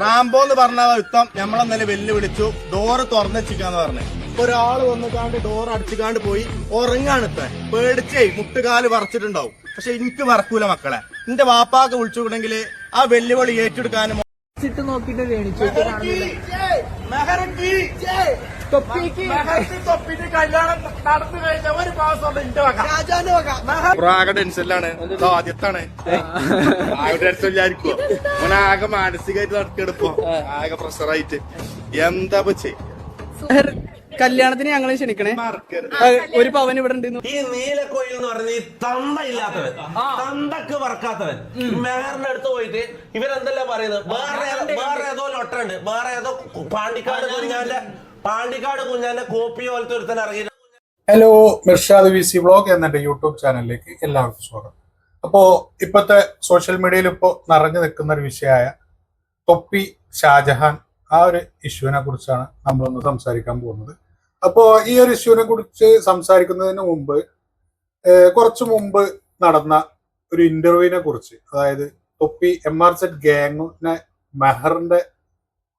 Rambo എന്ന് പറഞ്ഞ യുദ്ധം നമ്മളെന്നല്ലേ വെല്ലുവിളിച്ചു. ഡോറ് തുറന്നെച്ചിക്കാന്ന് പറഞ്ഞു. ഒരാള് വന്നിക്കാണ്ട് ഡോർ അടിച്ചുകാണ്ട് പോയി ഉറങ്ങാണ്. ഇത്ര പേടിച്ചേ മുട്ടുകാല് വറച്ചിട്ടുണ്ടാവും. പക്ഷെ എനിക്ക് വറക്കൂല മക്കളെ. എന്റെ വാപ്പാക്ക് വിളിച്ചുകൂടെങ്കിൽ ആ വെല്ലുവിളി ഏറ്റെടുക്കാനും നോക്കിട്ട് കല്യാണം നടന്നു കഴിഞ്ഞ ഒരു മാസം എന്റെ വക ടെൻഷനിലാണ്. ആദ്യത്താണ് ടെൻഷനില്ലായിരിക്കും. ഓൻ ആകെ മാനസികമായിട്ട് നടക്കെടുപ്പോ ആകെ പ്രഷറായിട്ട് എന്താ ചെയ്. കല്യാണത്തിന് ഞങ്ങളെ ക്ഷണിക്കണേ. ഒരു പവൻ ഇവിടെ ഉണ്ട്. ഈ നീലക്കോയിൽ എന്ന് പറഞ്ഞ ഈ തന്ത ഇല്ലാത്തവൻ, തന്തക്ക് വറക്കാത്തവൻ മെഹറിന്റെ അടുത്ത് പോയിട്ട് ഇവരെന്തല്ല പറയുന്നത്, വേറെ ഏതോ ലൊട്ടുണ്ട്, വേറെ ഏതോ പാണ്ടിക്കാട് കുഞ്ഞാന്റെ കോപ്പി പോലത്തെ ഒരുത്തൻ ഇറങ്ങി. ഹലോ, മിർഷാദ് VC വ്ലോഗ് എന്നെ യൂട്യൂബ് ചാനലിലേക്ക് എല്ലാവർക്കും സ്വാഗതം. അപ്പോ ഇപ്പോഴത്തെ സോഷ്യൽ മീഡിയയിൽ ഇപ്പോൾ നിറഞ്ഞു നിൽക്കുന്ന ഒരു വിഷയമായ തൊപ്പി ഷാജഹാൻ, ആ ഒരു ഇഷ്യൂവിനെ കുറിച്ചാണ് നമ്മളൊന്ന് സംസാരിക്കാൻ പോകുന്നത്. അപ്പോൾ ഈ ഒരു ഇഷ്യൂവിനെ കുറിച്ച് സംസാരിക്കുന്നതിന് മുമ്പ് കുറച്ചു മുമ്പ് നടന്ന ഒരു ഇന്റർവ്യൂവിനെ കുറിച്ച്, അതായത് തൊപ്പി MRZ ഗാങ്ങിനെ മെഹറിന്റെ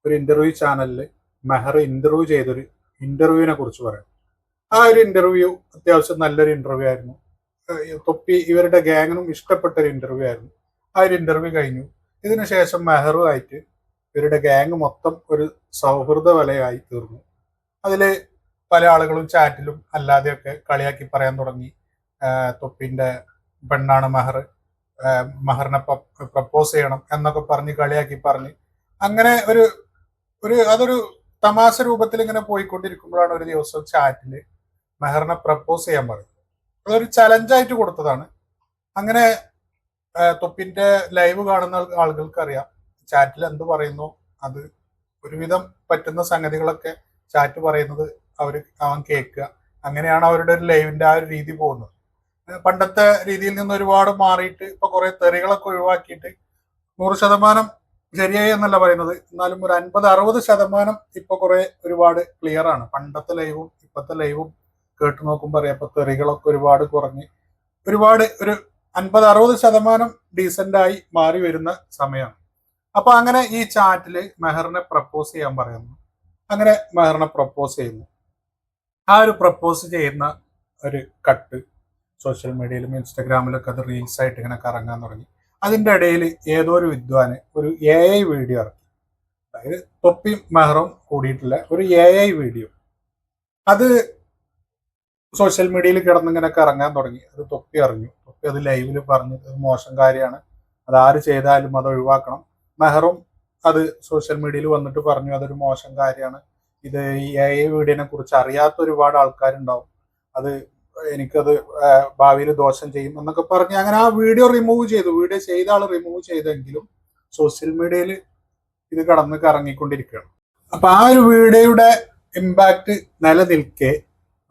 ഒരു ഇന്റർവ്യൂ ചാനലിൽ മെഹർ ഇന്റർവ്യൂ ചെയ്തൊരു ഇന്റർവ്യൂവിനെ കുറിച്ച് പറയാം. ആ ഒരു ഇന്റർവ്യൂ അത്യാവശ്യം നല്ലൊരു ഇന്റർവ്യൂ ആയിരുന്നു. തൊപ്പി ഇവരുടെ ഗാങ്ങിനും ഇഷ്ടപ്പെട്ട ഒരു ഇന്റർവ്യൂ ആയിരുന്നു. ആ ഒരു ഇന്റർവ്യൂ കഴിഞ്ഞു. ഇതിനുശേഷം മെഹറുമായിട്ട് ഇവരുടെ ഗാങ് മൊത്തം ഒരു സൗഹൃദ വലയായി തീർന്നു. അതിൽ പല ആളുകളും ചാറ്റിലും അല്ലാതെയൊക്കെ കളിയാക്കി പറയാൻ തുടങ്ങി. തൊപ്പിന്റെ പെണ്ണാണ് മെഹർ, മെഹറിനെ പ്രപ്പോസ് ചെയ്യണം എന്നൊക്കെ പറഞ്ഞ് കളിയാക്കി പറഞ്ഞ് അങ്ങനെ അതൊരു തമാശ രൂപത്തിൽ ഇങ്ങനെ പോയിക്കൊണ്ടിരിക്കുമ്പോഴാണ് ഒരു ദിവസം ചാറ്റിൽ മെഹറിനെ പ്രപ്പോസ് ചെയ്യാൻ പറയുന്നത്. അതൊരു ചലഞ്ചായിട്ട് കൊടുത്തതാണ്. അങ്ങനെ തൊപ്പിന്റെ ലൈവ് കാണുന്ന ആളുകൾക്ക് അറിയാം ചാറ്റിൽ എന്ത് പറയുന്നു അത് ഒരുവിധം പറ്റുന്ന സംഗതികളൊക്കെ ചാറ്റ് പറയുന്നത് അവൻ കേൾക്കുക. അങ്ങനെയാണ് അവരുടെ ഒരു ലൈവിന്റെ ആ ഒരു രീതി പോകുന്നത്. പണ്ടത്തെ രീതിയിൽ നിന്ന് ഒരുപാട് മാറിയിട്ട് ഇപ്പൊ കുറെ തെറികളൊക്കെ ഒഴിവാക്കിയിട്ട് 100% ശരിയായി എന്നല്ല പറയുന്നത്, എന്നാലും ഒരു 50-60% ഇപ്പൊ ഒരുപാട് ക്ലിയർ ആണ്. പണ്ടത്തെ ലൈവും ഇപ്പത്തെ ലൈവും കേട്ടു നോക്കുമ്പോൾ അറിയാം ഇപ്പൊ തെറികളൊക്കെ ഒരുപാട് കുറഞ്ഞ് ഒരുപാട് ഒരു 50-60% ഡീസന്റ് ആയി മാറി വരുന്ന സമയമാണ്. അപ്പൊ അങ്ങനെ ഈ ചാറ്റില് മെഹറിനെ പ്രപ്പോസ് ചെയ്യാൻ പറയുന്നു. അങ്ങനെ മെഹറിനെ പ്രപ്പോസ് ചെയ്യുന്നു. ആ ഒരു പ്രപ്പോസ് ചെയ്യുന്ന ഒരു കട്ട് സോഷ്യൽ മീഡിയയിലും ഇൻസ്റ്റഗ്രാമിലൊക്കെ അത് റീൽസ് ആയിട്ട് ഇങ്ങനെ കറങ്ങാൻ തുടങ്ങി. അതിന്റെ ഇടയിൽ ഏതോ ഒരു വിദ്വാന് ഒരു AI വീഡിയോ ഇറക്കി. അതായത് തൊപ്പിയും മെഹറും കൂടിയിട്ടുള്ള ഒരു AI വീഡിയോ. അത് സോഷ്യൽ മീഡിയയിൽ കിടന്നിങ്ങനെ കറങ്ങാൻ തുടങ്ങി. അത് തൊപ്പി അറിഞ്ഞു. തൊപ്പി അത് ലൈവിൽ പറഞ്ഞു അത് മോശം കാര്യമാണ്, അത് ആര് ചെയ്താലും അത് ഒഴിവാക്കണം. മെഹറും അത് സോഷ്യൽ മീഡിയയിൽ വന്നിട്ട് പറഞ്ഞു അതൊരു മോശം കാര്യമാണ്, ഇത് ഈ AI വീഡിയോനെ കുറിച്ച് അറിയാത്ത ഒരുപാട് ആൾക്കാരുണ്ടാവും, അത് എനിക്കത് ഭാവിയിൽ ദോഷം ചെയ്യും എന്നൊക്കെ പറഞ്ഞ് അങ്ങനെ ആ വീഡിയോ റിമൂവ് ചെയ്തു. വീഡിയോ ചെയ്ത ആൾ റിമൂവ് ചെയ്തെങ്കിലും സോഷ്യൽ മീഡിയയിൽ ഇത് കടന്ന് കറങ്ങിക്കൊണ്ടിരിക്കുകയാണ്. അപ്പൊ ആ ഒരു വീഡിയോയുടെ ഇമ്പാക്ട് നിലനിൽക്കെ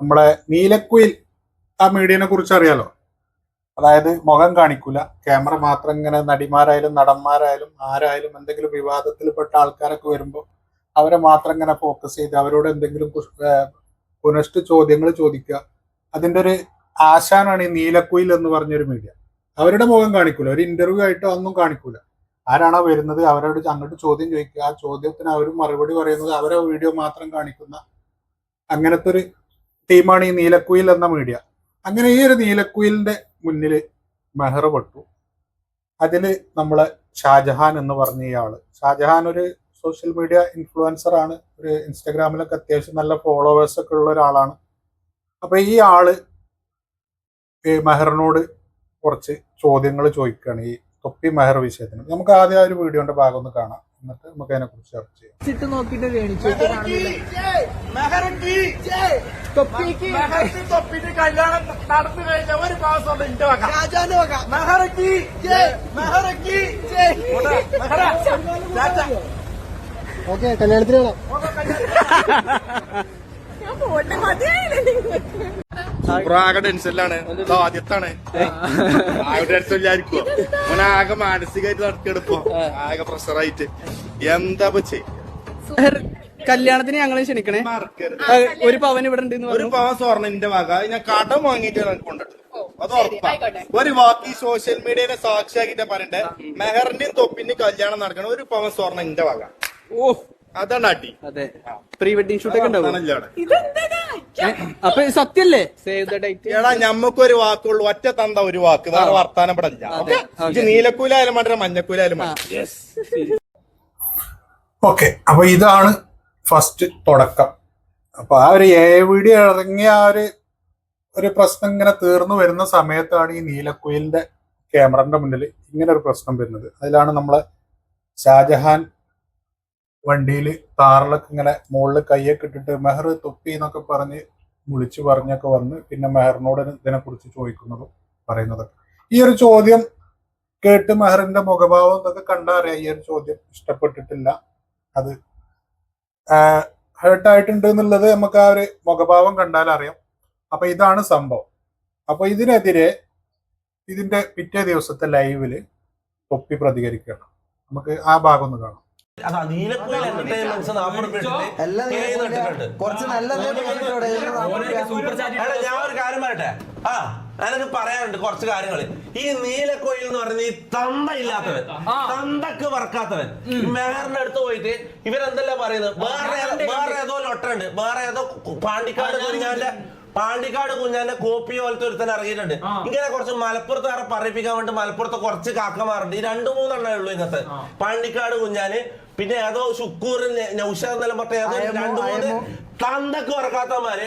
നമ്മളെ നീലക്കുയിൽ, ആ മീഡിയനെ കുറിച്ച് അറിയാലോ, അതായത് മുഖം കാണിക്കൂല, ക്യാമറ മാത്രം ഇങ്ങനെ നടിമാരായാലും നടന്മാരായാലും ആരായാലും എന്തെങ്കിലും വിവാദത്തിൽപ്പെട്ട ആൾക്കാരൊക്കെ വരുമ്പോൾ അവരെ മാത്രം ഇങ്ങനെ ഫോക്കസ് ചെയ്ത് അവരോട് എന്തെങ്കിലും പുനഷ്ട് ചോദ്യങ്ങൾ ചോദിക്കുക. അതിൻ്റെ ഒരു ആശാനാണ് ഈ നീലക്കുയിൽ എന്ന് പറഞ്ഞൊരു മീഡിയ. അവരുടെ മുഖം കാണിക്കൂല, ഒരു ഇന്റർവ്യൂ ആയിട്ടോ ഒന്നും കാണിക്കൂല. ആരാണോ വരുന്നത് അവരോട് അങ്ങോട്ട് ചോദ്യം ചോദിക്കുക, ആ ചോദ്യത്തിന് അവർ മറുപടി പറയുന്നത് അവരെ വീഡിയോ മാത്രം കാണിക്കുന്ന അങ്ങനത്തെ ഒരു ടീമാണ് ഈ നീലക്കുയിൽ എന്ന മീഡിയ. അങ്ങനെ ഈ ഒരു നീലക്കുയിലിന്റെ മുന്നിൽ മെഹർ പെട്ടു. അതില് നമ്മളെ ഷാജഹാൻ എന്ന് പറഞ്ഞ ഇയാള്, ഷാജഹാൻ ഒരു സോഷ്യൽ മീഡിയ ഇൻഫ്ലുവൻസർ ആണ്. ഒരു ഇൻസ്റ്റഗ്രാമിലൊക്കെ അത്യാവശ്യം നല്ല ഫോളോവേഴ്സ് ഒക്കെ ഉള്ള ഒരാളാണ്. അപ്പൊ ഈ ആള് മെഹറിനോട് കുറച്ച് ചോദ്യങ്ങൾ ചോദിക്കുകയാണ് ഈ തൊപ്പി മെഹർ വിഷയത്തിന്. നമുക്ക് ആദ്യം ആ ഒരു വീഡിയോന്റെ ഭാഗം ഒന്ന് കാണാം, എന്നിട്ട് നമുക്ക് അതിനെ കുറിച്ച് ചർച്ച ചെയ്യാം. നോക്കിട്ട് കല്യാണം നടന്നു കഴിഞ്ഞ ഒരു മാസം എന്റെ വക കല്യാണത്തിന് ആകെ ടെൻഷനിലാണ്. ആദ്യത്താണ് ടെൻഷനില്ലായിരിക്കും. ഓൻ ആകെ മാനസികമായിട്ട് നടക്കെടുപ്പോ ആകെ പ്രഷറായിട്ട് എന്താ ചെയ്. കല്യാണത്തിന് ഞങ്ങളെ ക്ഷണിക്കണേ. ഒരു പവൻ ഇവിടെ ഉണ്ട്. ഒരു പവൻ സ്വർണ്ണ എന്റെ വക ഞാൻ കടം വാങ്ങിയിട്ട് കൊണ്ടിട്ട് അത് ഉറപ്പാ. ഒരു വാക്ക് ഈ സോഷ്യൽ മീഡിയനെ സാക്ഷിയാക്കിട്ട് പറയണ്ടേ, മെഹറിന്റെയും തൊപ്പിന്റെയും കല്യാണം നടക്കണം, 1 പവൻ സ്വർണ്ണം ഇന്റെ വക. ഓ അതാണ് അടി. അതെ, പ്രീ വെഡിങ് ഷൂട്ടൊക്കെ ഉണ്ടാവും. അതാണല്ലോടെ. അപ്പൊ ഇത് സത്യല്ലേ? Save the date. എടാ ഞമ്മക്കൊരു വാക്കുള്ളൂ, ഒറ്റ തന്ത ഒരു വാക്ക്, വേറെ വർത്താനം ഇവിടെ ഇല്ല. അതെ, ഓക്കേ? നീലക്കൂലായാലും വേണ്ട, മഞ്ഞക്കൂലായാലും വേണ്ട. ഓക്കെ, അപ്പൊ ഇതാണ് ഫസ്റ്റ് തുടക്കം. അപ്പൊ ആ ഒരു വീഡിയോ ഇറങ്ങിയ ആ ഒരു പ്രശ്നം ഇങ്ങനെ തീർന്നു വരുന്ന സമയത്താണ് ഈ നീലക്കുയിലിന്റെ ക്യാമറന്റെ മുന്നിൽ ഇങ്ങനെ ഒരു പ്രശ്നം വരുന്നത്. അതിലാണ് നമ്മളെ ഷാജഹാൻ വണ്ടിയിൽ താറിലൊക്കെ ഇങ്ങനെ മുകളിൽ കയ്യൊക്കെ ഇട്ടിട്ട് മെഹർ തൊപ്പി എന്നൊക്കെ പറഞ്ഞ് വിളിച്ചു പറഞ്ഞൊക്കെ വന്ന് പിന്നെ മെഹറിനോട് ഇതിനെ കുറിച്ച് ചോദിക്കുന്നതും പറയുന്നതൊക്കെ. ഈ ഒരു ചോദ്യം കേട്ട് മെഹറിന്റെ മുഖഭാവം ഇതൊക്കെ കണ്ടാ അറിയാം ഈ ഒരു ചോദ്യം ഇഷ്ടപ്പെട്ടിട്ടില്ല, അത് ഹേർട്ടായിട്ടുണ്ട് എന്നുള്ളത് നമുക്ക് ആ ഒരു മുഖഭാവം കണ്ടാൽ അറിയാം. അപ്പൊ ഇതാണ് സംഭവം. അപ്പൊ ഇതിനെതിരെ ഇതിന്റെ പിറ്റേ ദിവസത്തെ ലൈവില് തൊപ്പി പ്രതികരിക്കണം. നമുക്ക് ആ ഭാഗം ഒന്ന് കാണാം. അതാ നീലക്കുയിൽ എന്റർടൈൻമെന്റ്സ് 40 കുറച്ച് നല്ല ഞാൻ ഒരു കാര്യം പറയട്ടെ. എനിക്ക് പറയാനുണ്ട് കുറച്ച് കാര്യങ്ങൾ. ഈ നീലക്കുയിൽ എന്ന് പറയുന്നത് ഈ തന്ത ഇല്ലാത്തവൻ, തന്തക്ക് വറക്കാത്തവൻ, മെഹറിന്റെ അടുത്ത് പോയിട്ട് ഇവരെന്തല്ല പറയുന്നത്, വേറെ ഏതോ ലൊട്ടുണ്ട്, വേറെ ഏതോ പാണ്ടിക്കാട് കുഞ്ഞാന്റെ കോപ്പി പോലത്തെ ഒരുത്തൻ ഇറങ്ങിയിട്ടുണ്ട്. ഇങ്ങനെ കുറച്ച് മലപ്പുറത്ത് വേറെ പറയിപ്പിക്കാൻ വേണ്ടി മലപ്പുറത്ത് കുറച്ച് കാക്കമാറുണ്ട്. ഈ 2-3 എണ്ണേ ഉള്ളൂ ഇന്നത്തെ. പാണ്ടിക്കാട് കുഞ്ഞാന്, പിന്നെ ഏതോ ശുക്കൂറിന് നൗഷാദ് എന്നെല്ലാം പറഞ്ഞ ഏതോ 2-3 തന്തക്ക് വറക്കാത്തമാര്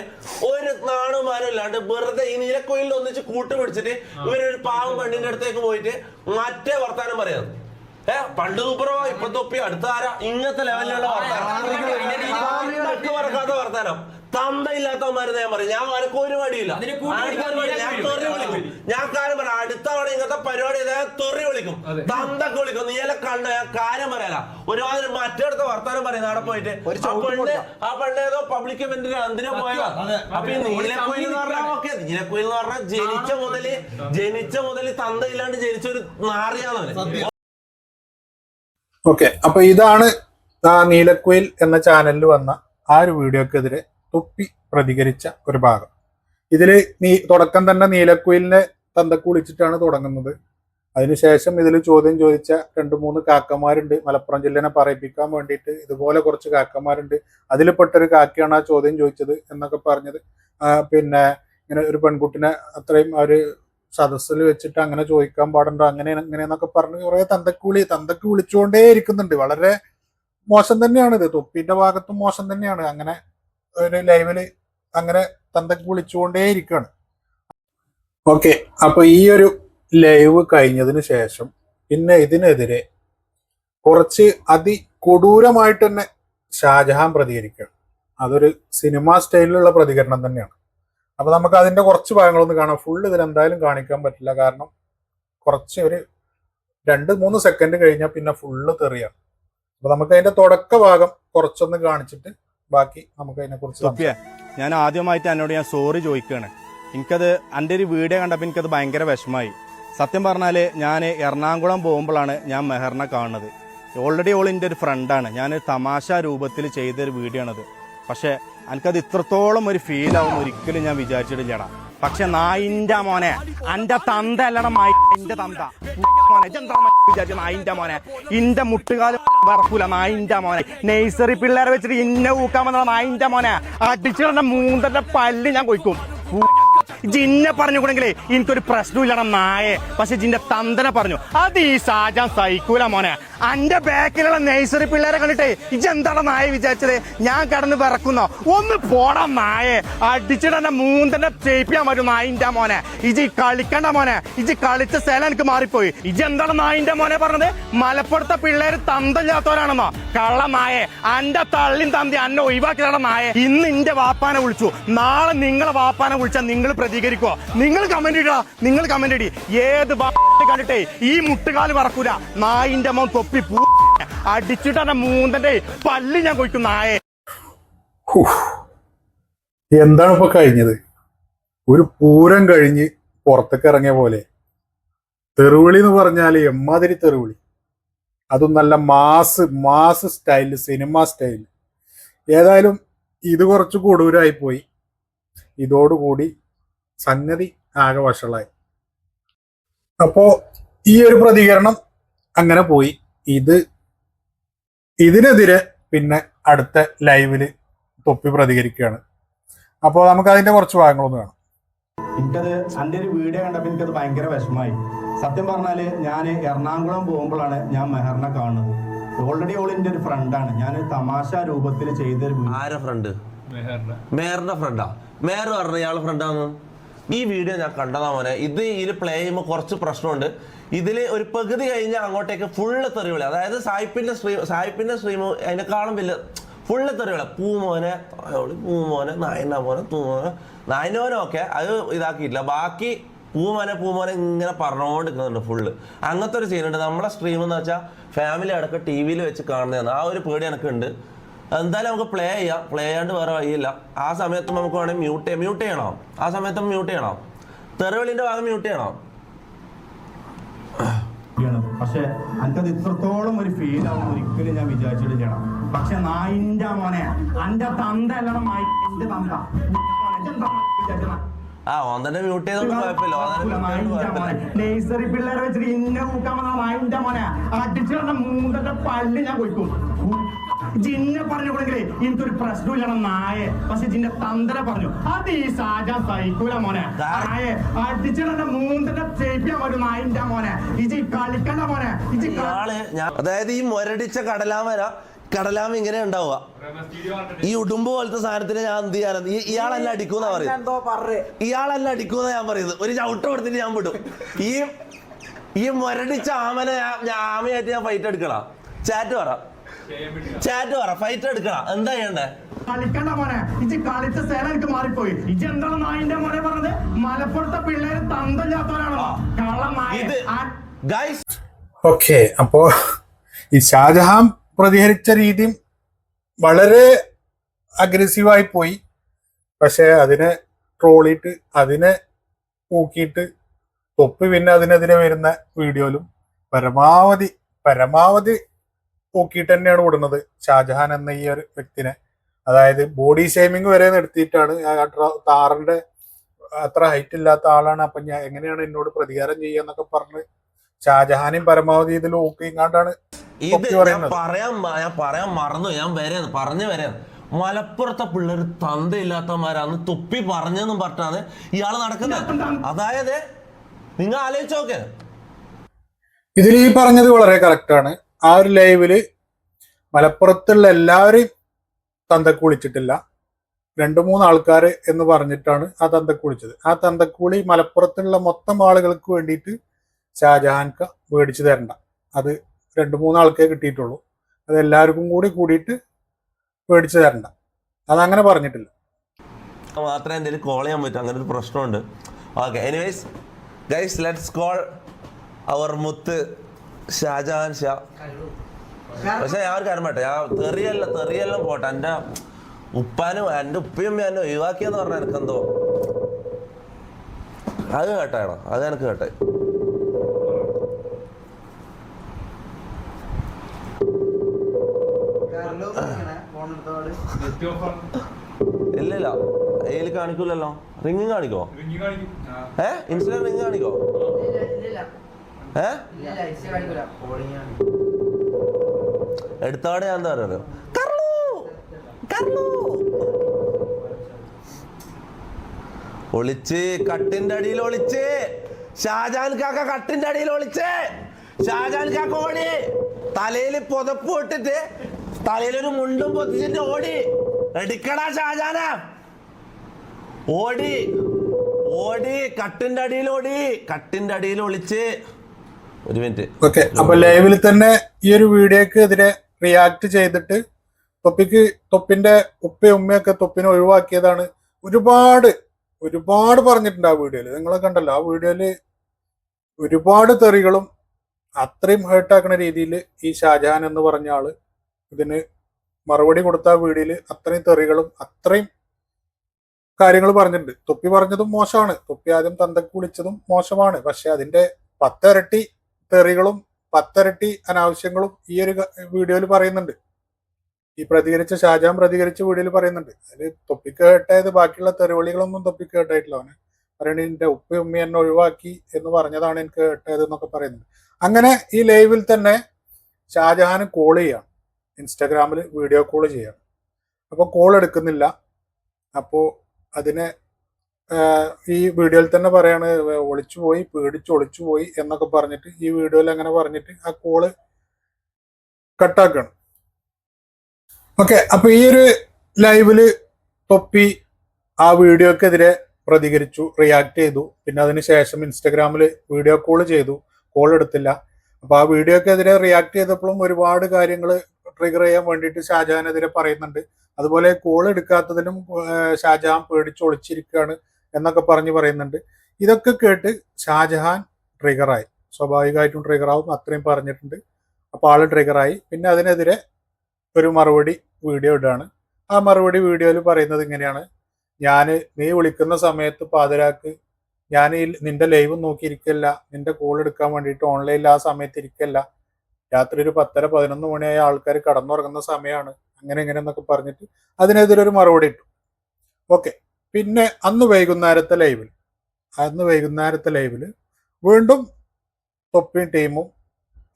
ഒരു നാണുമാരും ഇല്ലാണ്ട് വെറുതെ ഈ നീലക്കോയിലിൽ ഒന്നിച്ച് കൂട്ടുപിടിച്ചിട്ട് ഇവരൊരു പാവം പെണ്ണിന്റെ അടുത്തേക്ക് പോയിട്ട് മറ്റേ വർത്താനം പറയാം. പണ്ട് സൂപ്പറോ ഇപ്പൊ തൊപ്പി അടുത്ത ആരാ, ഇങ്ങനത്തെ ലെവലിലുള്ള വർത്താനം, വർത്താനം. തന്ത ഇല്ലാത്തവന്മാര് ഞാൻ പറയും. ഞാൻ അനക്ക് ഒരു മടിയില്ല, ഞാൻ തെറി വിളിക്കും. ഞാൻ കാര്യം പറയാം, അടുത്ത തവണ ഇങ്ങനത്തെ പരിപാടി തെറി വിളിക്കും, തന്തൊക്കെ വിളിക്കും. നീല കണ്ട ഞാൻ കാര്യം പറയാല ഒരുമാതിരി മറ്റേടത്ത വർത്താനം പറയുന്നത് അവിടെ പോയിട്ട്. ആ പെണ്ണ് ഏതോ പബ്ലിക് ഇവന്റിന് എന്തിനാ പോയതാ. അപ്പൊ ഈ നീലക്കുയിൽ എന്ന് പറഞ്ഞാൽ ഓക്കെ, നീലക്കുയിൽ എന്ന് പറഞ്ഞാൽ ജനിച്ച മുതല് തന്ത ഇല്ലാണ്ട് ജനിച്ചൊരു നാറിയാണവന്. ഓക്കെ, അപ്പൊ ഇതാണ് ആ നീലക്കുയിൽ എന്ന ചാനലിൽ വന്ന ആ ഒരു വീഡിയോക്കെതിരെ തൊപ്പി പ്രതികരിച്ച ഒരു ഭാഗം. ഇതില് തുടക്കം തന്നെ നീലക്കുയിലിനെ തന്തക്ക് വിളിച്ചിട്ടാണ് തുടങ്ങുന്നത്. അതിനുശേഷം ഇതിൽ ചോദ്യം ചോദിച്ച 2-3 കാക്കമാരുണ്ട്, മലപ്പുറം ജില്ലേനെ പറയിപ്പിക്കാൻ വേണ്ടിയിട്ട് ഇതുപോലെ കുറച്ച് കാക്കമാരുണ്ട്. അതിൽ പെട്ടൊരു കാക്കയാണ് ആ ചോദ്യം ചോദിച്ചത് എന്നൊക്കെ പറഞ്ഞത്. പിന്നെ ഇങ്ങനെ ഒരു പെൺകുട്ടിനെ അത്രയും ഒരു സദസ്സിൽ വെച്ചിട്ട് അങ്ങനെ ചോദിക്കാൻ പാടുണ്ടോ, അങ്ങനെയെന്നൊക്കെ പറഞ്ഞ് കുറെ തന്തക്ക് വിളിച്ചുകൊണ്ടേ ഇരിക്കുന്നുണ്ട്. വളരെ മോശം തന്നെയാണ് ഇത്, തൊപ്പിന്റെ ഭാഗത്തും മോശം തന്നെയാണ്. അങ്ങനെ ഒരു ലൈവില് അങ്ങനെ തന്തക്ക് വിളിച്ചുകൊണ്ടേ ഇരിക്കുകയാണ്. ഓക്കെ, അപ്പൊ ഈ ഒരു ലൈവ് കഴിഞ്ഞതിന് ശേഷം പിന്നെ ഇതിനെതിരെ കുറച്ച് അതികൊടൂരമായിട്ട് തന്നെ ഷാജഹാൻ പ്രതികരിക്കുകയാണ്. അതൊരു സിനിമ സ്റ്റൈലിലുള്ള പ്രതികരണം തന്നെയാണ്. അപ്പൊ നമുക്ക് അതിന്റെ കുറച്ച് ഭാഗങ്ങളൊന്ന് കാണാം. ഫുള്ള് ഇതിലെന്തായാലും കാണിക്കാൻ പറ്റില്ല, കാരണം കുറച്ച് ഒരു 2-3 സെക്കൻഡ് കഴിഞ്ഞാൽ പിന്നെ ഫുള്ള് തെറിയാണ്. അപ്പൊ നമുക്ക് അതിന്റെ തുടക്ക ഭാഗം കുറച്ചൊന്ന് കാണിച്ചിട്ട് ബാക്കി നമുക്ക് അതിനെ കുറിച്ച്. ഞാൻ ആദ്യമായിട്ട് എന്നോട് ഞാൻ സോറി ചോദിക്കുകയാണ്. എനിക്കത് എൻ്റെ ഒരു വീഡിയോ കണ്ടപ്പോൾ എനിക്കത് ഭയങ്കര വിഷമമായി. സത്യം പറഞ്ഞാൽ ഞാൻ എറണാകുളം പോകുമ്പോഴാണ് ഞാൻ മെഹറിനെ കാണുന്നത്. ഓൾറെഡി എൻ്റെ ഒരു ഫ്രണ്ടാണ്. ഞാൻ തമാശ രൂപത്തിൽ ചെയ്തൊരു വീഡിയോ ആണത്. പക്ഷെ എനിക്കത് ഇത്രത്തോളം ഒരു ഫീൽ ആവുമെന്ന് ഒരിക്കലും ഞാൻ വിചാരിച്ചിട്ടില്ലടാ. പക്ഷെ നായിന്റെ മോനെ, അന്റെ തന്ത അല്ലട എന്റെ തന്ത വിചാരിച്ച നായിന്റെ മോനെ, ഇന്റെ മുട്ടുകാലം വറക്കൂല നായിന്റെ മോനെ. നഴ്സറി പിള്ളേരെ വെച്ചിട്ട് ഇന്നെ ഊക്കാൻ വന്ന നായിന്റെ മോനെ, അടിച്ചിട 3 പല്ല് ഞാൻ കൊയ്ക്കും. ജിന്നെ പറഞ്ഞുകൂടെങ്കിലേ എനിക്കൊരു പ്രശ്നമില്ലട നായെ. പക്ഷെ ജിന്റെ തന്തനെ പറഞ്ഞു, അത് ഈ ഷാജാൻ സഹിക്കൂല മോനെ. അന്റെ ബാക്കിലുള്ള നഴ്സറി പിള്ളേരെ കണ്ടിട്ടേ ഇജെന്താടാ നായെ വിചാരിച്ചത്, ഞാൻ കടന്ന് വിറക്കുന്നോ? ഒന്ന് പോടാ നായെ, അടിച്ചിട 3 ചെയ്യിപ്പിക്കാൻ പറ്റും നായിന്റെ മോനെ. ഇജി കളിക്കണ്ട മോനെ, ഇജി കളിച്ച സ്ഥലം എനിക്ക് മാറിപ്പോയി. ഇജെന്താണ് നായിന്റെ മോനെ പറഞ്ഞത്? മലപ്പുറത്തെ പിള്ളേര് തന്തല്ലാത്തവരാണെന്നോ? കള്ള നായെ, അന്റെ തള്ളിൻ തന്തി അന്നെ ഒഴിവാക്കിയതാണ് നായെ. ഇന്ന് ഇന്റെ വാപ്പാനെ വിളിച്ചു, നാളെ നിങ്ങളെ വാപ്പാനെ വിളിച്ചാൽ നിങ്ങൾ പ്രതികരിക്കോ? നിങ്ങൾ കമന്റ് ഇടാ, നിങ്ങൾ കമന്റ് ഇടി. ഏത് കണ്ടിട്ടേ ഈ മുട്ടുകാല് പറക്കൂല നായിന്റെ മോൻ തൊപ്പി അടിച്ചിട്ട് 3 പല്ല് ഞാൻ കൊയ്ക്കും നായെ. എന്താണ് ഇപ്പൊ കഴിഞ്ഞത്? ഒരു പൂരം കഴിഞ്ഞ് പുറത്തേക്ക് ഇറങ്ങിയ പോലെ തെറിവിളി എന്ന് പറഞ്ഞാല് എമ്മാതിരി തെറിവിളി. അതും നല്ല മാസ് സ്റ്റൈല്, സിനിമ സ്റ്റൈല്. ഏതായാലും ഇത് കുറച്ച് കൊടൂരായി പോയി. ഇതോടുകൂടി സംഗതി ആകെ വഷളായി. അപ്പോ ഈ ഒരു പ്രതികരണം അങ്ങനെ പോയി. ഇതിനെതിരെ പിന്നെ അടുത്ത ലൈവില് തൊപ്പി പ്രതികരിക്കുകയാണ്. അപ്പോൾ നമുക്ക് അതിന്റെ കുറച്ച് ഭാഗങ്ങളൊന്ന് കാണാം. എനിക്കത് എൻ്റെ ഒരു വീഡിയോ കണ്ടപ്പോൾ എനിക്കത് ഭയങ്കര വിഷമമായി. സത്യം പറഞ്ഞാല് ഞാൻ എറണാകുളം പോകുമ്പോഴാണ് ഞാൻ മെഹറിനെ കാണുന്നത്. ഓൾറെഡി ഓൾ എൻ്റെ ഒരു ഫ്രണ്ടാണ്. ഞാൻ തമാശ രൂപത്തിൽ ചെയ്തൊരു ആരെ ഫ്രണ്ട്? മേറിന്റെ ഫ്രണ്ടാ? മേർ പറഞ്ഞ ഇയാളെ ഫ്രണ്ടാന്ന് ഈ വീഡിയോ ഞാൻ കണ്ടതാ മോനെ. ഇതിൽ പ്ലേ ചെയ്യുമ്പോൾ കുറച്ച് പ്രശ്നമുണ്ട്. ഇതിൽ ഒരു പകുതി കഴിഞ്ഞാൽ അങ്ങോട്ടേക്ക് ഫുള്ള് തെറിവിളി. അതായത് സായിപ്പിന്റെ സ്ട്രീം അതിനെക്കാളും വലിയ ഫുള്ള് തെറിവിളി. പൂമോനെ, പൂമോനെ, നായന മോനെ, തൂമോനെ, നായനോനൊക്കെ അത് ഇതാക്കിയിട്ടില്ല. ബാക്കി പൂമോനെ ഇങ്ങനെ പറഞ്ഞുകൊണ്ടിരിക്കുന്നുണ്ട് ഫുള്ള്. അങ്ങനത്തെ ഒരു സീനുണ്ട്. നമ്മളെ സ്ട്രീം എന്ന് വെച്ചാൽ ഫാമിലി അടക്കം ടി വിയിൽ വെച്ച് കാണുന്നതാണ്. ആ ഒരു പേടി എനിക്കുണ്ട്. എന്തായാലും നമുക്ക് പ്ലേ ചെയ്യാം. പ്ലേ ചെയ്യാണ്ട് വേറെ വഴിയില്ല. ആ സമയത്ത് നമുക്ക് വേണമെങ്കിൽ മ്യൂട്ട് ചെയ്യണം. ആ സമയത്ത് മ്യൂട്ട് ചെയ്യണം. തെറിവിളിന്റെ ഭാഗം മ്യൂട്ട് ചെയ്യണം. പക്ഷെ എനിക്കത് ഇത്രത്തോളം ഒരു ഫീൽ ആവുന്ന ഒരിക്കലും ഞാൻ വിചാരിച്ചിട്ട് ചെയ്യണം. പക്ഷെ നായിന്റെ മോനെ എന്റെ തന്ത അല്ലണം എന്റെ തന്ത ഓൻ തന്നെ മ്യൂട്ട് ചെയ്തോണ്ട് കുഴപ്പമില്ല. നേഴ്സറി പിള്ളേരെ വെച്ചിട്ട് ഇന്നെ കൂക്കാൻ വന്ന നായിന്റെ മോനെ അടിച്ചു മൂന്നന്റെ പല്ല് ഞാൻ കൊയ്ക്കും. ജിന്നെ പറഞ്ഞു കൊടുക്കലേ എനിക്കൊരു പ്രശ്നമില്ലണം നായെ. പക്ഷെ ജിന്റെ തന്തനെ പറഞ്ഞു അത് ഈ സാജാ സൈക്കൂല മോനെ. നായെ അടിച്ചിടന്റെ മൂന്നന്റെ ചേപ്പിയാ ഒരു നായിന്റെ മോനെ. ഇജി കളിക്കണ്ട മോനെ. അതായത് ഈ മുരടിച്ച കടലാമ ഇങ്ങനെ ഉണ്ടാവുക. ഈ ഉടുമ്പ് പോലത്തെ സാധനത്തിന് ഞാൻ എന്ത് ചെയ്യാൻ ഇയാളെല്ലാം അടിക്കൂന്നാ പറയുന്നത്. ഇയാളെല്ലാം അടിക്കൂന്നാ ഞാൻ പറയുന്നത്. ഒരു ചവിട്ട് കൊടുത്തിട്ട് ഞാൻ വിടും. ഈ മുരടിച്ച ആമനെ ആമയായിട്ട് ഞാൻ ഫൈറ്റ് എടുക്കണം. ചാറ്റ് പറ ഫൈറ്റ് എടുക്കണം. എന്താ ചെയ്യണ്ടേ? കളിക്കണ്ട മോനെ. ഇജി കളിച്ച സ്ഥലം എനിക്ക് മാറിപ്പോയി. ഇജി എന്താണ് നായിന്റെ മോനെ പറഞ്ഞത്? മലപ്പുറത്തെ പിള്ളേര് തന്തല്ലാത്തവരാണോ? ഓക്കെ, അപ്പോ ഈ ഷാജഹാൻ പ്രതികരിച്ച രീതിയും വളരെ അഗ്രസീവായി പോയി. പക്ഷെ അതിനെ ട്രോളിയിട്ട് അതിനെ ഊക്കിയിട്ട് തൊപ്പി പിന്നെ അതിനെതിരെ വരുന്ന വീഡിയോയിലും പരമാവധി ഊക്കിയിട്ട് തന്നെയാണ് വിടുന്നത് ഷാജഹാൻ എന്ന ഈ ഒരു വ്യക്തിനെ. അതായത് ബോഡി ഷേമിങ് വരെ നടത്തിയിട്ടാണ്. താറിന്റെ അത്ര ഹൈറ്റ് ഇല്ലാത്ത ആളാണ്, അപ്പൊ ഞാൻ എങ്ങനെയാണ് എന്നോട് പ്രതികാരം ചെയ്യാന്നൊക്കെ പറഞ്ഞ് ഷാജഹാനെയും പരമാവധി ഇതിൽ ഊക്കിങ്ങാണ്ടാണ് ഞാൻ പറയാൻ മറന്നു. ഞാൻ പറഞ്ഞു വരാൻ മലപ്പുറത്തെ പിള്ളേർ തന്തയില്ലാത്തമാരാന്ന് തൊപ്പി പറഞ്ഞെന്നും പറഞ്ഞാണ് ഇയാള് നടക്കുന്നത്. അതായത് നിങ്ങൾ ആലോചിച്ചോക്കെ. ഇതിൽ ഈ പറഞ്ഞത് വളരെ കറക്റ്റാണ്. ആ ഒരു ലൈവില് മലപ്പുറത്തുള്ള എല്ലാവരെയും തന്തക്ക് വിളിച്ചിട്ടില്ല. 2-3 ആൾക്കാർ എന്ന് പറഞ്ഞിട്ടാണ് ആ തന്തക്ക് വിളിച്ചത്. ആ തന്തക്കൂളി മലപ്പുറത്തുള്ള മൊത്തം ആളുകൾക്ക് വേണ്ടിയിട്ട് ഷാജഹാൻക്ക് മേടിച്ചു തരണ്ട. അത് 2-3 ആൾക്കേ കിട്ടിയിട്ടുള്ളൂ. അത് എല്ലാവർക്കും കൂടിയിട്ട് മേടിച്ചു തരണ്ട. അതങ്ങനെ പറഞ്ഞിട്ടില്ല. മാത്രമേ എന്തെങ്കിലും കോൾ ചെയ്യാൻ പറ്റും. അങ്ങനെ ഒരു പ്രശ്നമുണ്ട്. Okay, anyways guys, let's call our മുത്ത് ഷാജഹാൻ ഷാ. പക്ഷെ ഞാൻ ഒരു കാര്യം പറ്റേ, തെറിയെല്ലാം പോട്ടെ. എൻ്റെ ഉപ്പയും എന്നെ ഒഴിവാക്കിയെന്ന് പറഞ്ഞാൽ എനിക്കെന്തോ അത് കേട്ടാണോ? അത് എനിക്ക് കേട്ടെ. ഇല്ല ഇതിൽ കാണിക്കൂലല്ലോ. റിംഗ് കാണിക്കോ? ഇൻസ്റ്റ റിംഗ് കാണിക്കോ? എടുത്തോടെ ഞാൻ എന്താ പറയുന്നത്? ഒളിച്ച് കട്ടിന്റെ അടിയിൽ ഒളിച്ച് ഷാജഹാൻ കാക്ക കട്ടിന്റെ അടിയിൽ ഒളിച്ച് ഷാജഹാൻ കാക്ക ഓടി. തലയിൽ പുതപ്പ് ഇട്ടിട്ട് തലയിലൊരു മുണ്ടും പൊതിച്ചിട്ട് ഓടി. എടുക്കടാ ഷാജഹാന. ഓടി കട്ടിന്റെ അടിയിൽ ഒളിച്ച്. ഒരു മിനിറ്റ്. ഓക്കെ, അപ്പൊ ലൈവിൽ തന്നെ ഈ ഒരു വീഡിയോക്ക് എതിരെ റിയാക്ട് ചെയ്തിട്ട് തൊപ്പിന്റെ ഉമ്മയൊക്കെ തൊപ്പിനെ ഒഴിവാക്കിയതാണ്. ഒരുപാട് പറഞ്ഞിട്ടുണ്ട് ആ വീഡിയോയില്. നിങ്ങളെ കണ്ടല്ലോ, ആ വീഡിയോയില് ഒരുപാട് തെറികളും അത്രയും ഹേർട്ടാക്കുന്ന രീതിയിൽ ഈ ഷാജഹാൻ എന്ന് പറഞ്ഞ ആള് ഇതിന് മറുപടി കൊടുത്ത ആ വീഡിയോയില് അത്രയും തെറികളും അത്രയും കാര്യങ്ങൾ പറഞ്ഞിട്ടുണ്ട്. തൊപ്പി പറഞ്ഞതും മോശമാണ്. തൊപ്പി ആദ്യം തന്തക്ക് വിളിച്ചതും മോശമാണ്. പക്ഷെ അതിന്റെ 10 ഇരട്ടി തെറികളും 10 ഇരട്ടി അനാവശ്യങ്ങളും ഈ ഒരു വീഡിയോയിൽ പറയുന്നുണ്ട്. ഈ ഷാജഹാൻ പ്രതികരിച്ച വീഡിയോയിൽ പറയുന്നുണ്ട്. അതിൽ തൊപ്പിക്ക് കേട്ടായത് ബാക്കിയുള്ള തെറിവിളികളൊന്നും തൊപ്പിക്ക് കേട്ടായിട്ടില്ല. അവന് പറയണ എന്റെ ഉപ്പയും ഉമ്മയും എന്നെ ഒഴിവാക്കി എന്ന് പറഞ്ഞതാണ് എനിക്ക് കേട്ടത് എന്നൊക്കെ പറയുന്നുണ്ട്. അങ്ങനെ ഈ ലൈവിൽ തന്നെ ഷാജഹാൻ കോൾ ചെയ്യാണ്, ഇൻസ്റ്റാഗ്രാമിൽ വീഡിയോ കോൾ ചെയ്യാണ്. അപ്പോൾ കോൾ എടുക്കുന്നില്ല. അപ്പോൾ അതിന് ഈ വീഡിയോയിൽ തന്നെ പറയാണ് ഒളിച്ചുപോയി, പേടിച്ച് ഒളിച്ചുപോയി എന്നൊക്കെ പറഞ്ഞിട്ട് ഈ വീഡിയോയിൽ അങ്ങനെ പറഞ്ഞിട്ട് ആ കോള് കട്ടാക്കണം. ഓക്കെ, അപ്പൊ ഈ ഒരു ലൈവില് തൊപ്പി ആ വീഡിയോക്കെതിരെ പ്രതികരിച്ചു, റിയാക്ട് ചെയ്തു. പിന്നെ അതിന് ശേഷം ഇൻസ്റ്റഗ്രാമിൽ വീഡിയോ കോൾ ചെയ്തു, കോൾ എടുത്തില്ല. അപ്പൊ ആ വീഡിയോക്കെതിരെ റിയാക്ട് ചെയ്തപ്പോഴും ഒരുപാട് കാര്യങ്ങൾ ട്രിഗർ ചെയ്യാൻ വേണ്ടിയിട്ട് ഷാജഹാനെതിരെ പറയുന്നുണ്ട്. അതുപോലെ കോൾ എടുക്കാത്തതിലും ഷാജഹാൻ പേടിച്ച് ഒളിച്ചിരിക്കുകയാണ് എന്നൊക്കെ പറയുന്നുണ്ട്. ഇതൊക്കെ കേട്ട് ഷാജഹാൻ ട്രിഗറായി, സ്വാഭാവികമായിട്ടും ട്രിഗറാവും, അത്രയും പറഞ്ഞിട്ടുണ്ട്. അപ്പോൾ ആള് ട്രിഗറായി. പിന്നെ അതിനെതിരെ ഒരു മറുപടി വീഡിയോ ഇടാണ്. ആ മറുപടി വീഡിയോയിൽ പറയുന്നത് ഇങ്ങനെയാണ്: നീ വിളിക്കുന്ന സമയത്ത് പാതിരാക്ക് ഞാൻ നിന്റെ ലൈവ് നോക്കിയിരിക്കല്ല, നിന്റെ കോൾ എടുക്കാൻ വേണ്ടിയിട്ട് ഓൺലൈനിൽ ആ സമയത്ത് ഇരിക്കല്ല, രാത്രി ഒരു 10:11 മണിയായ ആൾക്കാർ കടന്നുറങ്ങുന്ന സമയമാണ്, അങ്ങനെ ഇങ്ങനെ എന്നൊക്കെ പറഞ്ഞിട്ട് അതിനെതിരെ ഒരു മറുപടി ഇട്ടു. ഓക്കെ, പിന്നെ അന്ന് വൈകുന്നേരത്തെ ലൈവിൽ വീണ്ടും തൊപ്പിയും ടീമും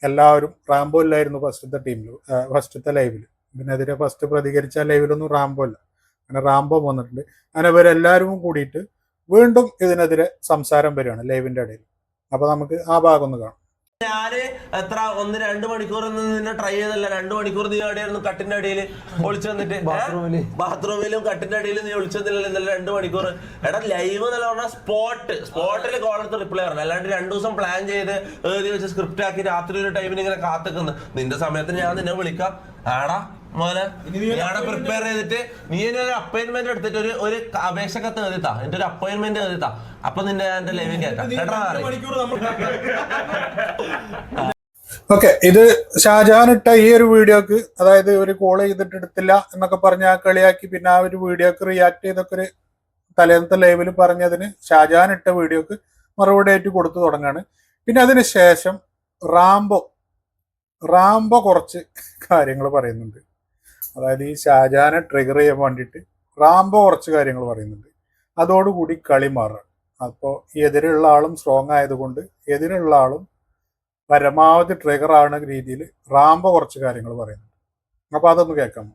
എല്ലാവരും, റാംബോ ഇല്ലായിരുന്നു ഫസ്റ്റത്തെ ലൈവിൽ, ഇതിനെതിരെ ഫസ്റ്റ് പ്രതികരിച്ച ലൈവിലൊന്നും റാംബോ ഇല്ല, അങ്ങനെ റാംബോ വന്നിട്ടുണ്ട്. അങ്ങനെ ഇവരെല്ലാവരും കൂടിയിട്ട് വീണ്ടും ഇതിനെതിരെ സംസാരം വരികയാണ് ലൈവിന്റെ ഇടയിൽ. അപ്പൊ നമുക്ക് ആ ഭാഗം ഒന്ന് കാണാം. ഞാന് എത്ര 1-2 മണിക്കൂർ നിന്നെ ട്രൈ ചെയ്തല്ല, 2 മണിക്കൂർ നീ എവിടെയായിരുന്നു കട്ടിന്റെ അടിയിൽ ഒളിച്ചു വന്നിട്ട്, ബാത്റൂമിലും കട്ടിന്റെ അടിയിൽ നീ ഒളിച്ചു വന്നില്ലല്ലോ ഇന്നലെ 2 മണിക്കൂർ. എടാ ലൈവ് എന്നല്ല പറഞ്ഞാൽ സ്പോട്ടിൽ കോൾ എടുത്ത് റിപ്ലൈ പറഞ്ഞു, അല്ലാണ്ട് 2 ദിവസം പ്ലാൻ ചെയ്ത് എഴുതി വെച്ച് സ്ക്രിപ്റ്റ് ആക്കി രാത്രി ഒരു ടൈമിന് ഇങ്ങനെ കാത്തിക്കുന്നു. നിന്റെ സമയത്തിന് ഞാൻ നിന്നെ വിളിക്കാം. ആടാ മോനെ, നീയാടെ പ്രിപ്പയർ ചെയ്തിട്ട് നീ ഒരു അപ്പോയിന്റ്മെന്റ് എടുത്തിട്ട് ഒരു അപേക്ഷ കത്ത് എഴുതിത്താ, എന്റെ ഒരു അപ്പോയിന്റ്മെന്റ് എഴുതിത്താ, അപ്പൊ നിന്റെ എന്റെ ലൈവിൽ കേട്ടാ. ഓക്കെ, ഇത് ഷാജഹാൻ ഇട്ട ഈ ഒരു വീഡിയോക്ക്, അതായത് ഒരു കോൾ ചെയ്തിട്ട് എടുത്തില്ല എന്നൊക്കെ പറഞ്ഞ് ആ കളിയാക്കി, പിന്നെ ആ ഒരു വീഡിയോക്ക് റിയാക്ട് ചെയ്തൊക്കെ ഒരു തലേന്നത്തെ ലൈവിൽ പറഞ്ഞതിന് ഷാജഹാൻ ഇട്ട വീഡിയോക്ക് മറുപടി ആയിട്ട് കൊടുത്തു തുടങ്ങാണ്. പിന്നെ അതിന് ശേഷം റാംബോ കുറച്ച് കാര്യങ്ങൾ പറയുന്നുണ്ട്. അതായത് ഈ ഷാജഹാനെ ട്രിഗർ ചെയ്യാൻ വേണ്ടിയിട്ട് റാംബോ കുറച്ച് കാര്യങ്ങൾ പറയുന്നുണ്ട്. അതോടുകൂടി കളി മാറുകയാണ്. അപ്പോൾ എതിരുള്ള ആളും സ്ട്രോങ് ആയതുകൊണ്ട് എതിരുള്ള ആളും പരമാവധി ട്രിഗർ ആവുന്ന രീതിയിൽ റാംബോ കുറച്ച് കാര്യങ്ങൾ പറയുന്നുണ്ട്. അപ്പൊ അതൊന്ന് കേൾക്കാം.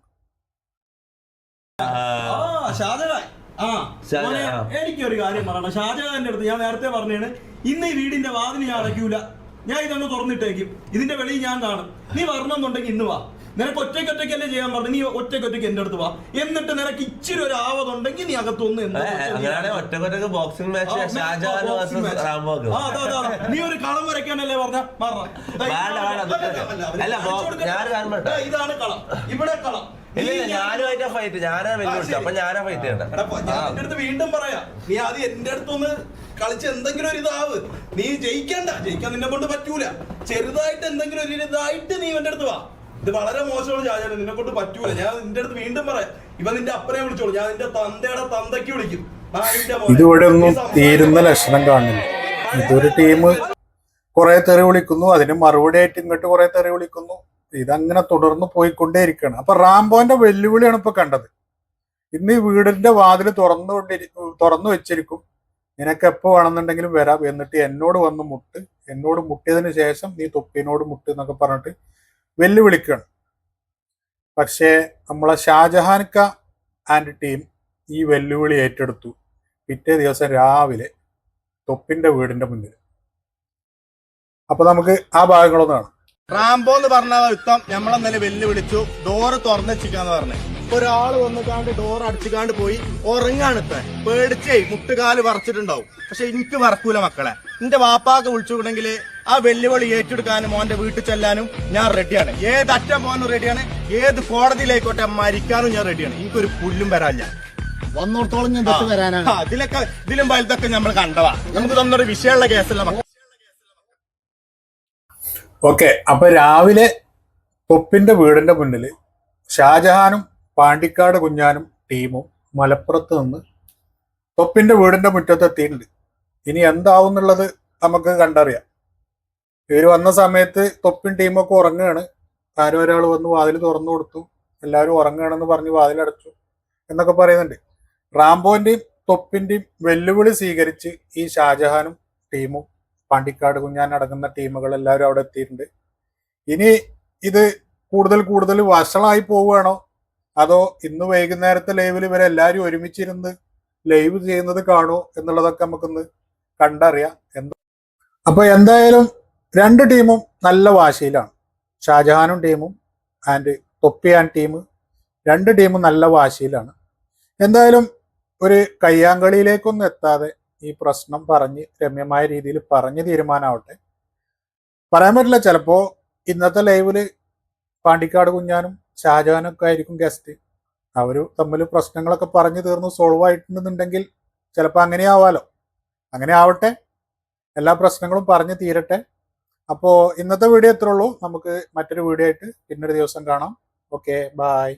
എനിക്കൊരു കാര്യം പറയണം. ഷാജഹാന്റെ അടുത്ത് ഞാൻ നേരത്തെ പറഞ്ഞാണ്, ഇന്ന് ഈ വീടിന്റെ വാതിൽ ഞാൻ അടയ്ക്കൂല, ഞാൻ ഇതൊന്ന് തുറന്നിട്ടേക്കും, ഇതിന്റെ വെളിയിൽ ഞാൻ കാണും. നീ വരണമെന്നുണ്ടെങ്കിൽ ഇന്ന് വാ. നിനക്ക് ഒറ്റയ്ക്കൊറ്റയ്ക്കല്ലേ ചെയ്യാൻ പറഞ്ഞു, നീ ഒറ്റയ്ക്കൊറ്റയ്ക്ക് എന്റെ അടുത്ത് വാ. എന്നിട്ട് നിനക്ക് ഇച്ചിരി ഒരു ആവതുണ്ടെങ്കിൽ നീ അകത്തൊന്ന് നീ ഒരു കളം വരയ്ക്കാനല്ലേ പറഞ്ഞ. ഇതാണ് കളം, ഇവിടെ കളം. വീണ്ടും പറയാ, നീ ആദ്യം എന്റെ അടുത്തൊന്ന് കളിച്ച് എന്തെങ്കിലും ഒരു ഇതാവ്. നീ ജയിക്കാൻ നിന്നെ കൊണ്ട് പറ്റൂല. ചെറുതായിട്ട് എന്തെങ്കിലും ഒരു ഇതായിട്ട് നീ എന്റെ അടുത്ത് വാ. ഇത് വളരെ മോശമാണ് ഷാജഹാൻ, നിന്നെ കൊണ്ട് പറ്റൂല. ഞാൻ നിന്റെ അടുത്ത് വീണ്ടും പറയാം, ഇവ നിന്റെ അപ്പനെ വിളിച്ചോളൂ, ഞാൻ നിന്റെ തന്തയുടെ തന്തയ്ക്ക് വിളിക്കും. ഇതിവിടെ ഒന്നും തീരുന്ന ലക്ഷണം കാണുന്നില്ല. ഇതൊരു ടീം കുറെ തെറി വിളിക്കുന്നു, അതിന് മറുപടി ആയിട്ട് ഇങ്ങോട്ട് കുറെ തെറി വിളിക്കുന്നു. ഇതങ്ങനെ തുടർന്ന് പോയിക്കൊണ്ടേയിരിക്കുകയാണ്. അപ്പൊ റാംബോന്റെ വെല്ലുവിളിയാണ് ഇപ്പൊ കണ്ടത്. ഇന്ന് ഈ വീടിന്റെ വാതിൽ തുറന്നു വെച്ചിരിക്കും, നിനക്ക് എപ്പോ വേണമെന്നുണ്ടെങ്കിലും വരാം, എന്നിട്ട് എന്നോട് വന്ന് മുട്ട്, എന്നോട് മുട്ടിയതിന് ശേഷം നീ തൊപ്പിനോട് മുട്ട് എന്നൊക്കെ പറഞ്ഞിട്ട് വെല്ലുവിളിക്കുകയാണ്. പക്ഷേ നമ്മളെ ഷാജഹാൻക്ക ആൻഡ് ടീം ഈ വെല്ലുവിളി ഏറ്റെടുത്തു. പിറ്റേ ദിവസം രാവിലെ തൊപ്പിന്റെ വീടിന്റെ മുന്നിൽ. അപ്പൊ നമുക്ക് ആ ഭാഗങ്ങളൊന്ന് കാണാം. റാംബോ എന്ന് പറഞ്ഞ യുദ്ധം നമ്മളെന്നലെ വെല്ലുവിളിച്ചു, ഡോറ് തുറന്നെച്ചിക്കാന്ന് പറഞ്ഞു. ഒരാള് വന്നിക്കാണ്ട് ഡോർ അടിച്ചുകാണ്ട് പോയി ഉറങ്ങാണ് ഇത്ര പേടിച്ചേ മുട്ടുകാല് വറച്ചിട്ടുണ്ടാവും. പക്ഷെ എനിക്ക് വറക്കൂല മക്കളെ. എന്റെ വാപ്പാക്ക് വിളിച്ചുകൂടെങ്കിൽ ആ വെല്ലുവിളി ഏറ്റെടുക്കാനും മോന്റെ വീട്ടിൽ ചെല്ലാനും ഞാൻ റെഡിയാണ്. ഏത് അറ്റം പോകാനും റെഡിയാണ്, ഏത് കോടതിയിലായിക്കോട്ടെ മരിക്കാനും ഞാൻ റെഡിയാണ്. എനിക്കൊരു പുല്ലും വരാനില്ല. വന്നോടത്തോളം ഞാൻ തൊട്ട് വരാനാണ്. ഇതിലും വലുതൊക്കെ നമ്മൾ കണ്ടവാ. നമുക്ക് തന്നൊരു വിഷയമുള്ള കേസല്ല മക്കൾ. ഓക്കെ, അപ്പൊ രാവിലെ തൊപ്പിന്റെ വീടിന്റെ മുന്നിൽ ഷാജഹാനും പാണ്ടിക്കാട് കുഞ്ഞാനും ടീമും മലപ്പുറത്ത് നിന്ന് തൊപ്പിന്റെ വീടിന്റെ മുറ്റത്ത് എത്തിയിട്ടുണ്ട്. ഇനി എന്താവും എന്നുള്ളത് നമുക്ക് കണ്ടറിയാം. ഇവർ വന്ന സമയത്ത് തൊപ്പിൻ ടീമൊക്കെ ഉറങ്ങുകയാണ്. ആരും ഒരാൾ വന്ന് വാതിൽ തുറന്നു കൊടുത്തു, എല്ലാവരും ഉറങ്ങുകയാണെന്ന് പറഞ്ഞ് വാതിലടച്ചു എന്നൊക്കെ പറയുന്നുണ്ട്. റാംബോന്റെയും തൊപ്പിന്റെയും വെല്ലുവിളി സ്വീകരിച്ച് ഈ ഷാജഹാനും ടീമും പാണ്ടിക്കാട് കുഞ്ഞാൻ അടങ്ങുന്ന ടീമുകൾ എല്ലാവരും അവിടെ എത്തിയിട്ടുണ്ട്. ഇനി ഇത് കൂടുതൽ കൂടുതൽ വഷളായി പോവുകയാണോ അതോ ഇന്ന് വൈകുന്നേരത്തെ ലൈവിൽ ഇവരെ എല്ലാവരും ഒരുമിച്ചിരുന്ന് ലൈവ് ചെയ്യുന്നത് കാണുമോ എന്നുള്ളതൊക്കെ നമുക്കൊന്ന് കണ്ടറിയാം. അപ്പൊ എന്തായാലും രണ്ട് ടീമും നല്ല വാശിയിലാണ്. ഷാജഹാനും ടീമും ആൻഡ് തൊപ്പിയാൻ ടീം, രണ്ട് ടീമും നല്ല വാശിയിലാണ്. എന്തായാലും ഒരു കയ്യാങ്കളിയിലേക്കൊന്നും എത്താതെ ഈ പ്രശ്നം പറഞ്ഞ് രമ്യമായ രീതിയിൽ പറഞ്ഞ് തീരുമാനമാവട്ടെ. പറയാൻ പറ്റില്ല, ചിലപ്പോ ഇന്നത്തെ ലൈവില് പാണ്ടിക്കാട് കുഞ്ഞാനും ഷാജഹാനും ഒക്കെ ആയിരിക്കും ഗസ്റ്റ്. അവർ തമ്മിൽ പ്രശ്നങ്ങളൊക്കെ പറഞ്ഞു തീർന്ന് സോൾവ് ആയിട്ടുണ്ടെന്നുണ്ടെങ്കിൽ ചിലപ്പോൾ അങ്ങനെ ആവാലോ. അങ്ങനെ ആവട്ടെ, എല്ലാ പ്രശ്നങ്ങളും പറഞ്ഞു തീരട്ടെ. അപ്പോൾ ഇന്നത്തെ വീഡിയോ എത്ര ഉള്ളൂ. നമുക്ക് മറ്റൊരു വീഡിയോ ആയിട്ട് പിന്നൊരു ദിവസം കാണാം. Okay, bye.